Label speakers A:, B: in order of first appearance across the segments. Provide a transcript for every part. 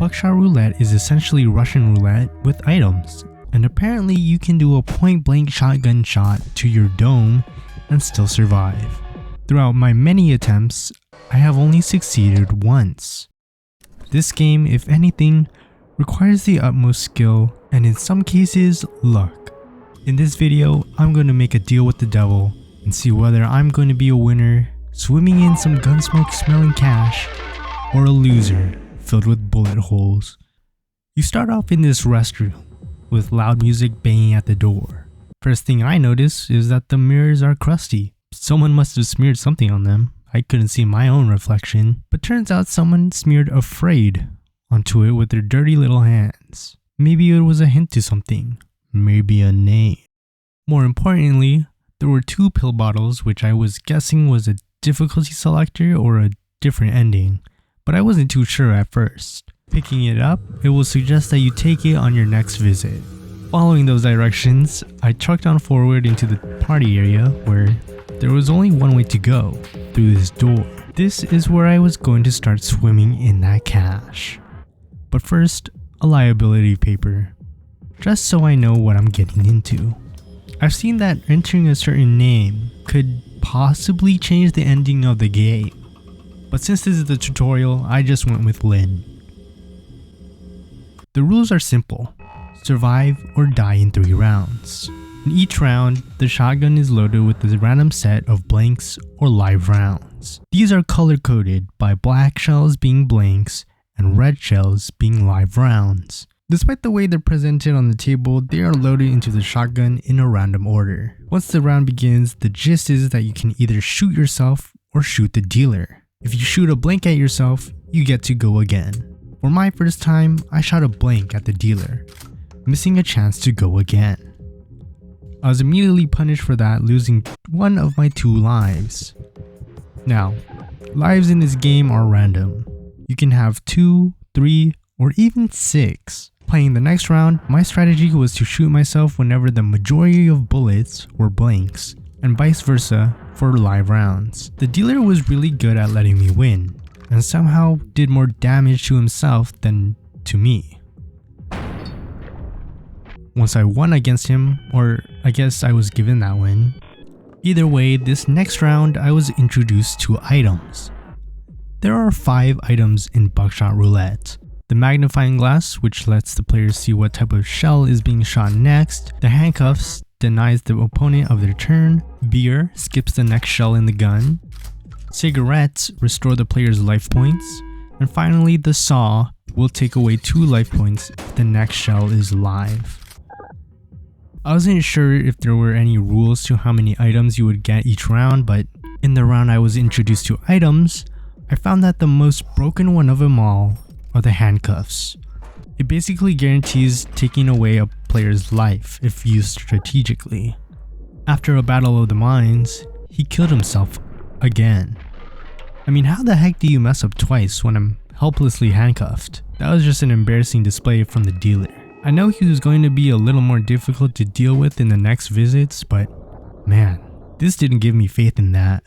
A: Buckshot Roulette is essentially Russian roulette with items, and apparently you can do a point-blank shotgun shot to your dome and still survive. Throughout my many attempts, I have only succeeded once. This game, if anything, requires the utmost skill and in some cases, luck. In this video, I'm going to make a deal with the devil and see whether I'm going to be a winner, swimming in some gunsmoke smelling cash, or a loser filled with bullet holes. You start off in this restroom with loud music banging at the door. First thing I notice is that the mirrors are crusty. Someone must have smeared something on them. I couldn't see my own reflection, but turns out someone smeared "afraid" onto it with their dirty little hands. Maybe it was a hint to something. Maybe a name. More importantly, there were 2 pill bottles which I was guessing was a difficulty selector or a different ending, but I wasn't too sure at first. Picking it up, it will suggest that you take it on your next visit. Following those directions, I trucked on forward into the party area where there was only one way to go, through this door. This is where I was going to start swimming in that cash. But first, a liability paper, just so I know what I'm getting into. I've seen that entering a certain name could possibly change the ending of the game, but since this is the tutorial, I just went with Lynn. The rules are simple: survive or die in 3 rounds. In each round, the shotgun is loaded with a random set of blanks or live rounds. These are color coded by black shells being blanks and red shells being live rounds. Despite the way they're presented on the table, they are loaded into the shotgun in a random order. Once the round begins, the gist is that you can either shoot yourself or shoot the dealer. If you shoot a blank at yourself, you get to go again. For my first time, I shot a blank at the dealer, missing a chance to go again. I was immediately punished for that, losing one of my 2 lives. Now, lives in this game are random. You can have 2, 3, or even 6. Playing the next round, my strategy was to shoot myself whenever the majority of bullets were blanks, and vice versa for live rounds. The dealer was really good at letting me win, and somehow did more damage to himself than to me. Once I won against him, or I guess I was given that win. Either way, this next round I was introduced to items. There are 5 items in Buckshot Roulette. The magnifying glass, which lets the players see what type of shell is being shot next. The handcuffs denies the opponent of their turn. Beer skips the next shell in the gun. Cigarettes restore the player's life points. And finally, the saw will take away 2 life points if the next shell is live. I wasn't sure if there were any rules to how many items you would get each round, but in the round I was introduced to items, I found that the most broken one of them all are the handcuffs. It basically guarantees taking away a player's life if used strategically. After a battle of the minds, he killed himself again. I mean, how the heck do you mess up twice when I'm helplessly handcuffed? That was just an embarrassing display from the dealer. I know he was going to be a little more difficult to deal with in the next visits, but man, this didn't give me faith in that.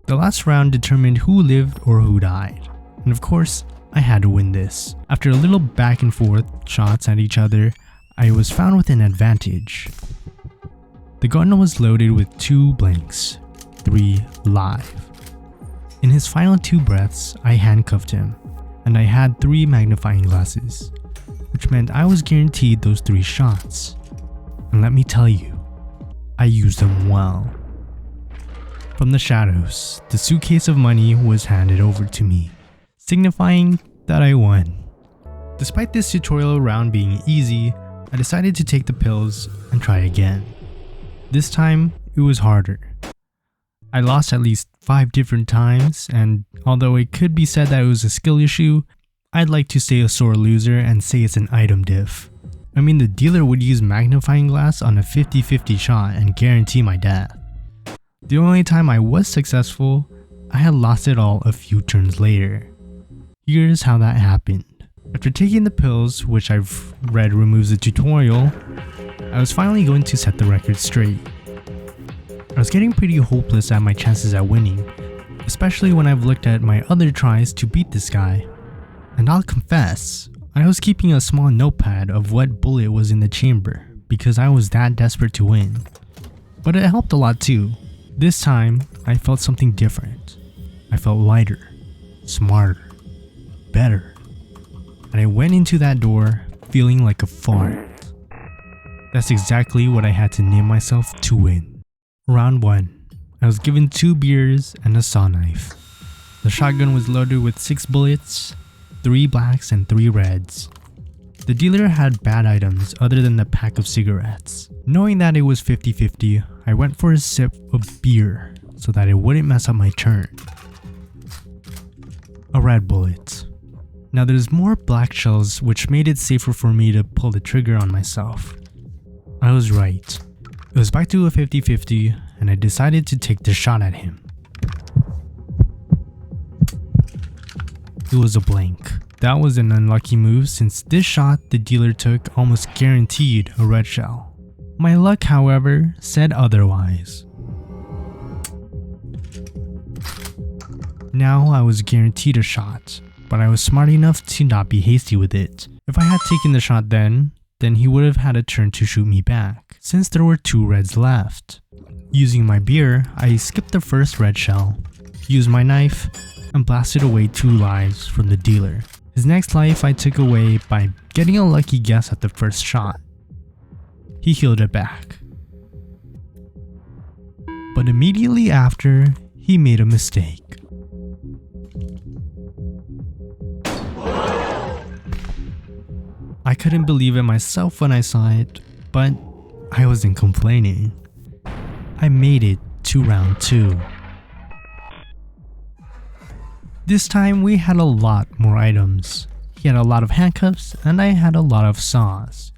A: The last round determined who lived or who died, and of course, I had to win this. After a little back and forth shots at each other, I was found with an advantage. The gun was loaded with 2 blanks, 3 live. In his final 2 breaths, I handcuffed him, and I had 3 magnifying glasses, which meant I was guaranteed those 3 shots. And let me tell you, I used them well. From the shadows, the suitcase of money was handed over to me, signifying that I won. Despite this tutorial round being easy, I decided to take the pills and try again. This time, it was harder. I lost at least 5 different times, and although it could be said that it was a skill issue, I'd like to say a sore loser and say it's an item diff. I mean, the dealer would use magnifying glass on a 50-50 shot and guarantee my death. The only time I was successful, I had lost it all a few turns later. Here's how that happened. After taking the pills, which I've read removes the tutorial, I was finally going to set the record straight. I was getting pretty hopeless at my chances at winning, especially when I've looked at my other tries to beat this guy. And I'll confess, I was keeping a small notepad of what bullet was in the chamber because I was that desperate to win. But it helped a lot too. This time, I felt something different. I felt lighter, smarter, better. And I went into that door feeling like a fart. That's exactly what I had to name myself to win. Round 1. I was given 2 beers and a saw knife. The shotgun was loaded with 6 bullets, 3 blacks and 3 reds. The dealer had bad items other than the pack of cigarettes. Knowing that it was 50-50, I went for a sip of beer so that it wouldn't mess up my turn. A red bullet. Now there's more black shells, which made it safer for me to pull the trigger on myself. I was right. It was back to a 50-50 and I decided to take the shot at him. It was a blank. That was an unlucky move since this shot the dealer took almost guaranteed a red shell. My luck, however, said otherwise. Now I was guaranteed a shot, but I was smart enough to not be hasty with it. If I had taken the shot then he would have had a turn to shoot me back, since there were 2 reds left. Using my beer, I skipped the first red shell, used my knife, and blasted away 2 lives from the dealer. His next life I took away by getting a lucky guess at the first shot. He healed it back. But immediately after, he made a mistake. I couldn't believe it myself when I saw it, but I wasn't complaining. I made it to round 2. This time we had a lot more items. He had a lot of handcuffs and I had a lot of saws.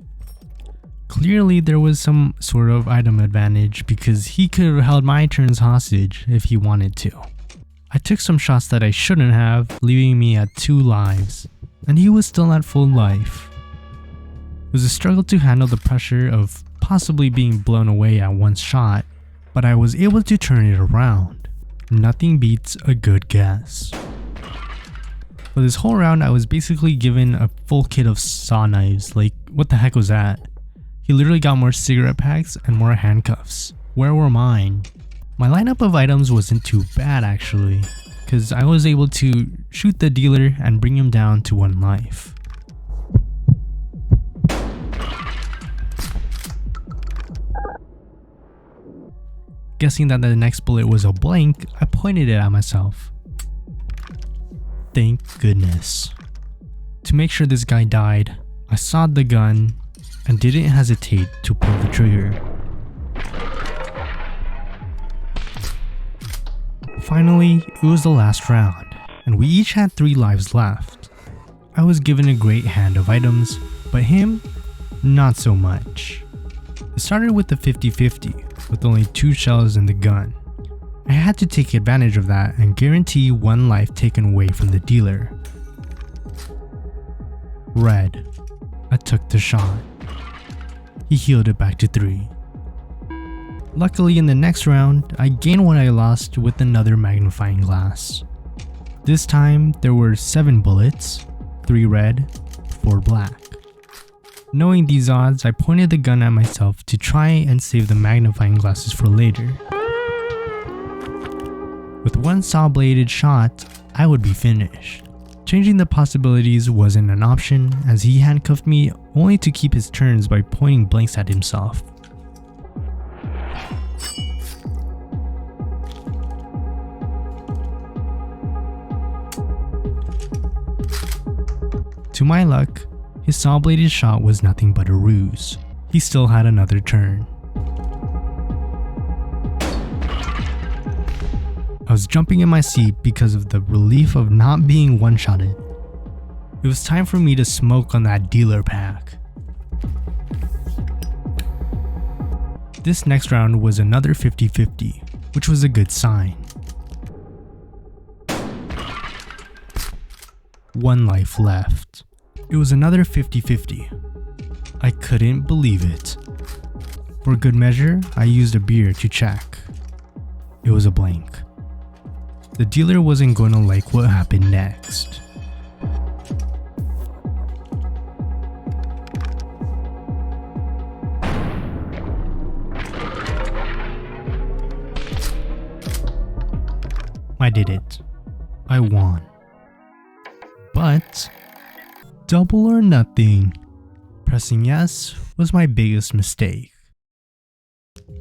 A: Clearly there was some sort of item advantage because he could have held my turns hostage if he wanted to. I took some shots that I shouldn't have, leaving me at 2 lives, and he was still at full life. It was a struggle to handle the pressure of possibly being blown away at one shot, but I was able to turn it around. Nothing beats a good guess. For this whole round I was basically given a full kit of saw knives. Like, what the heck was that? He literally got more cigarette packs and more handcuffs. Where were mine? My lineup of items wasn't too bad actually, because I was able to shoot the dealer and bring him down to 1 life. Guessing that the next bullet was a blank, I pointed it at myself. Thank goodness. To make sure this guy died, I sawed the gun and didn't hesitate to pull the trigger. Finally, it was the last round, and we each had 3 lives left. I was given a great hand of items, but him, not so much. It started with the 50-50, with only 2 shells in the gun. I had to take advantage of that and guarantee 1 life taken away from the dealer. Red. I took the shot. He healed it back to 3. Luckily in the next round, I gained what I lost with another magnifying glass. This time there were 7 bullets, 3 red, 4 black. Knowing these odds, I pointed the gun at myself to try and save the magnifying glasses for later. With 1 saw-bladed shot, I would be finished. Changing the possibilities wasn't an option, as he handcuffed me only to keep his turns by pointing blanks at himself. To my luck, his saw-bladed shot was nothing but a ruse. He still had another turn. I was jumping in my seat because of the relief of not being one-shotted. It was time for me to smoke on that dealer pack. This next round was another 50-50, which was a good sign. 1 life left. It was another 50-50. I couldn't believe it. For good measure, I used a beer to check. It was a blank. The dealer wasn't going to like what happened next. I did it. I won. But double or nothing. Pressing yes was my biggest mistake.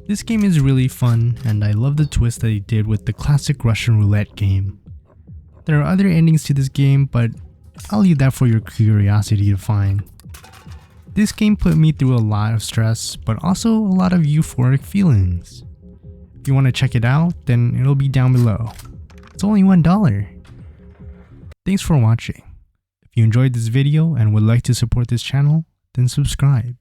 A: This game is really fun, and I love the twist that they did with the classic Russian Roulette game. There are other endings to this game, but I'll leave that for your curiosity to find. This game put me through a lot of stress, but also a lot of euphoric feelings. If you want to check it out, then it'll be down below. It's only $1. Thanks for watching. If you enjoyed this video and would like to support this channel, then subscribe.